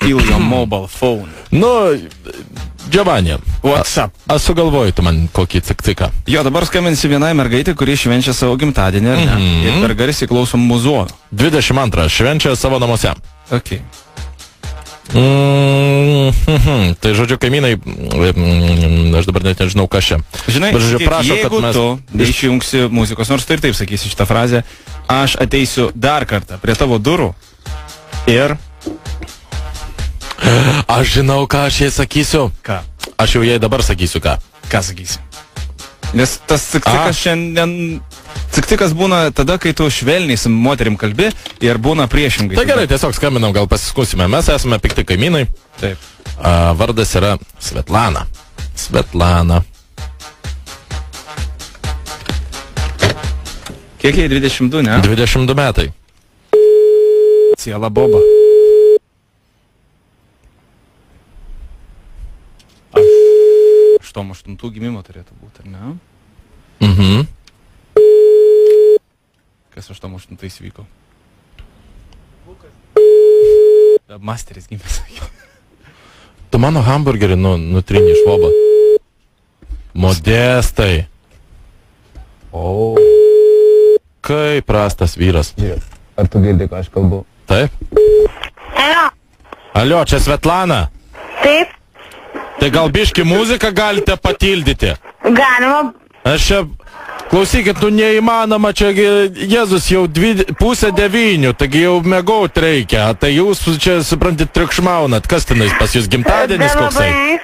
steal your mobile phone. Nu, Giovanni, What's up? Aš sugalvoju tu man kokį cikciką. Jo, dabar skambinsi vienai mergaitė, kuri švenčia savo gimtadienį, ar ne? Ir per garsiai klausom muzuono. 22 švenčia savo namuose. Okay. Tai žodžiu, kaimynai, aš dabar net nežinau, kas čia. Žinai, žodžiu, prašo, jeigu kad mes... tu neišjungsi muzikos, nors tai ir taip sakysi šitą frazę, aš ateisiu dar kartą prie tavo durų ir... Aš žinau, ką aš jai sakysiu. Ką? Aš jau jai dabar sakysiu, ką. Ką sakysi? Nes tas cikcikas šiandien... Cikcikas būna tada, kai tu švelniai su moterim kalbi ir būna priešingai. Tai gerai, tiesiog skambinam, gal pasiskusime. Mes esame pikti kaimynai. Taip. Vardas yra Svetlana. Svetlana. Kiek jai 22, ne? 22 metai. Ciela boba. Aš 8 gimimo turėtų būti, ar ne? Mhm. Kas 8 vyko? Masteris gimė, sakiau. Tu mano hamburgerį nutrini iš vobo. Modestai. O. Kaip prastas vyras. Ar tu girdi, ką aš kalbu? Taip? Alio. Alio, čia Svetlana. Taip. Tai gal biški muziką galite patildyti? Galima. Aš čia... Klausykit, nu neįmanoma, čia Jėzus jau 8:30, taigi jau mėgaut reikia. Tai jūs čia, suprantit, triukšmaunat. Kas tenais pas jūs gimtadienis koksai?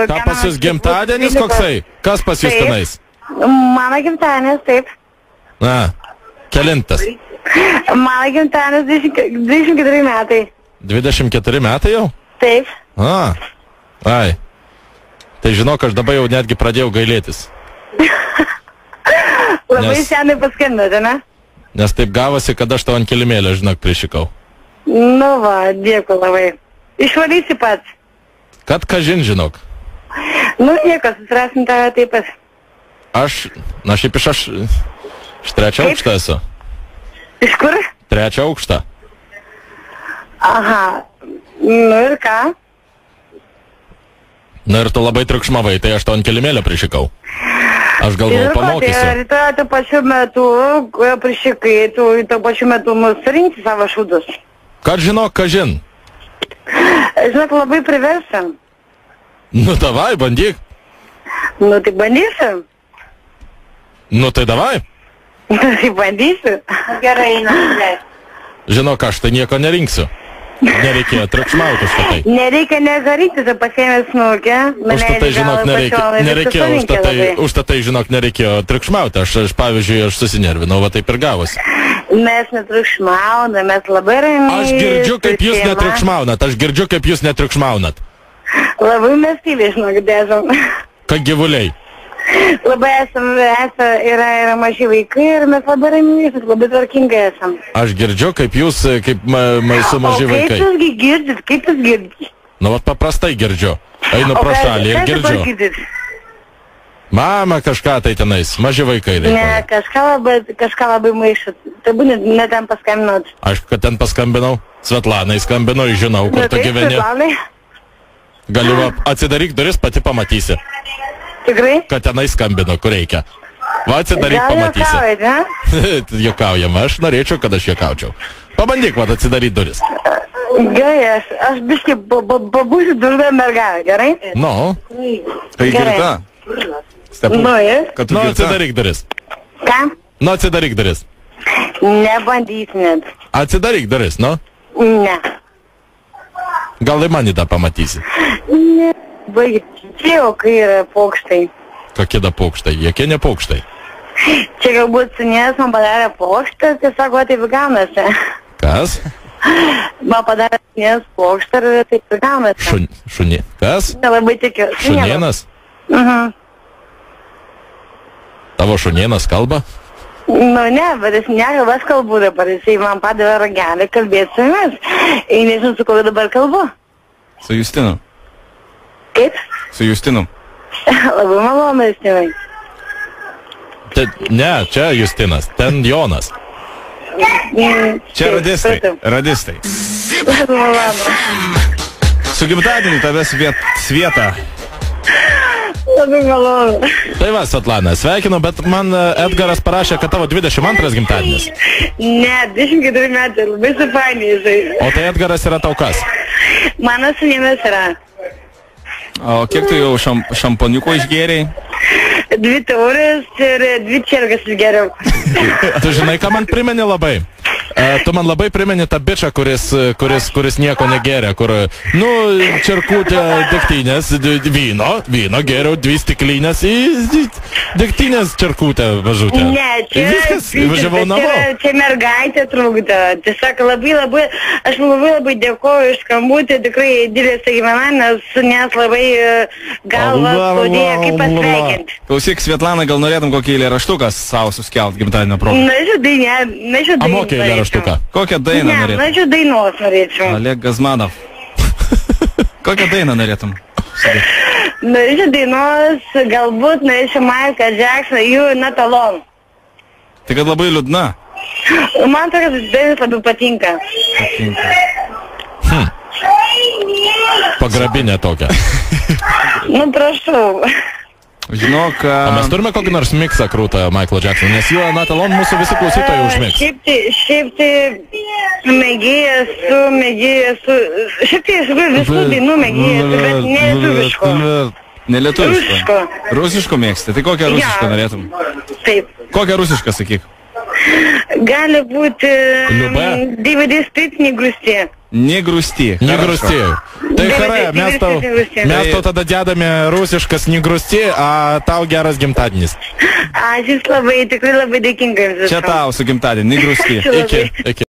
Ką pas jūs gimtadienis koksai? Kas pas jūs tenais? Mano gimtadienis, taip. Na, kelintas? Mano gimtadienis 24 metai. 24 metai jau? Taip. Ai. Tai žinok, aš dabar jau netgi pradėjau gailėtis. Labai senai paskambinote, ne? Nes taip gavosi, kad aš tavo ant kilimėlio, žinok, prišikau. Nu va, dėkui labai. Išvalysi pats. Kad kažin, žinok. Nu nieko, susirasim tave taip pat. Šiaip iš 3 aukštą esu. Iš kur? 3 aukštą. Aha. Nu ir ką? Na ir tu labai triukšmavai, tai aš tavo ant kilimėlio prišikau. Aš galvoju, pamokysiu. Ir rytoj tuo pačiu metu, prišikai, tu tuo pačiu metu nusirinksi savo šūdus. Kad žinok, kažin. Žinok, labai priversim. Nu, davai, bandyk. Nu, tai bandysim. Nu, tai davai. Tai bandysiu. Gerai, eina. Žinok, aš tai nieko nerinksiu. Nereikėjo triukšmauti už tai. Nereikia negaryti, tai pasiėmė snukę. Už tai, žinok, nereikėjo, už tai, žinok, nereikėjo triukšmauti. Aš pavyzdžiui, aš susinervinau, va taip ir gavosi. Mes netriukšmauname, mes labai ramiai. Aš girdžiu, kaip jūs netriukšmaunat. Labai mes tyliai, žinok, dėžom. Kad gyvuliai. Labai yra maži vaikai ir mes labai ramiai, labai tvarkingai esam. Aš girdžiu, kaip jūs, kaip su maži vaikai. O kaip jūs girdit? Nu, vat paprastai girdžiu. Einu pro šalį ir girdžiu. Mama kažką tai tenais, maži vaikai. Ne, kažką labai maišat. Tai būnė, ne ten paskambinot. Aišku, kad ten paskambinau. Svetlanai skambinau, žinau, kur tu gyveni. Galiu, atsidaryk duris, pati pamatysi. Tikrai? Kad tenai skambino, kur reikia. Va, atsidaryk, pamatysi. Gal juokaujat, ne? Juokaujam, aš norėčiau, kad aš juokaučiau. Pabandyk, va, atsidaryk duris. Gerai, aš biškai pabūsiu durbę mergavę, gerai? Nu. Tai girta. Nu, jis? Nu, atsidaryk duris. Ką? Nu, atsidaryk duris. Nebandytumėt. Atsidaryk duris, nu. Ne. Gal į manį tą pamatysi. Ne. Baigit. Čia jau kai yra paukštai. Kokie da paukštai? Jokie ne paukštai. Čia galbūt sūnės man padarė paukštą, tiesiog va taip gaunasi. Kas? Man padarė sūnės paukštą ir taip gaunasi. Šunė. Kas? Nelabai tikiu. Šunėnas? Tavo šunėnas kalba? Nu ne, bet jis nekalba, aš kalbu dabar. Jisai man padavė ragelį kalbėti su jumis. Ir nežinau, su kokiu dabar kalbu. Su Justinu. Kaip? Su Justinu. Labai malonu, Justinai. Ne, čia Justinas, ten Jonas. Čia radistai. Radistai. Labai malonu. Su gimtadieniu tavęs Svieta. Labai malonu. Tai va, Svetlana, sveikinu, bet man Edgaras parašė, kad tavo 22 gimtadienis. Ne, 24 metai, labai supainėjai. O tai Edgaras yra tau kas? Mano sūnėmis yra. O kiek tu jau šampaniuko išgėrėjai? 2 taurės ir 2 čergas išgeriau. Tu žinai, ką man primeni labai? Tu man labai primeni tą bičą, kuris nieko negėrė, kur, nu, čerkutė degtinės, vyno gėriau 2 stiklinės į degtinės čerkutę važutę. Ne, čia viskas, važiavau namo. Čia mergaitė trukdo. Tiesiog aš labai dėkoju iš skambutį, tikrai didelis gyvena, nes labai galva skaudėjo, kaip pasveikinti. Klausyk, Svetlana, gal norėtum kokį eilėraštuką savo suskelt gimtadienio progą? Nežinau, Amokė eilėraštuką. Kokią dainą norėtum? Ne, norėčiau dainos norėčiau. Oleg Gazmanov. Kokią dainą norėtum? Norėčiau dainos, galbūt norėčiau Michael Jackson, You Not Alone. Tai kad labai liūdna. Man tokias dainas labai patinka. Pagrabinė tokia. Nu, prašau. Žinok, O mes turime kokį nors miksą krūtą Michael Jackson, nes You Not Alone mūsų visi klausytojai užmigs. Šiaip tai mėgėjas su... Šiaip tai visų dainų mėgėjas, bet ne lietuviško. Ne lietuviško. Rusiško mėgsti. Tai kokią rusišką norėtum? Taip. Kokią rusišką sakyk? Gali būti DVD Sprit Negrusti. Negrusti. Negrusti. Tai gerai, mes tau tada dedame rusiškas Negrusti, a tau geras gimtadienis. Aš jis tikrai labai dėkinga jums. Čia tau su gimtadieniu, Negrusti. Iki.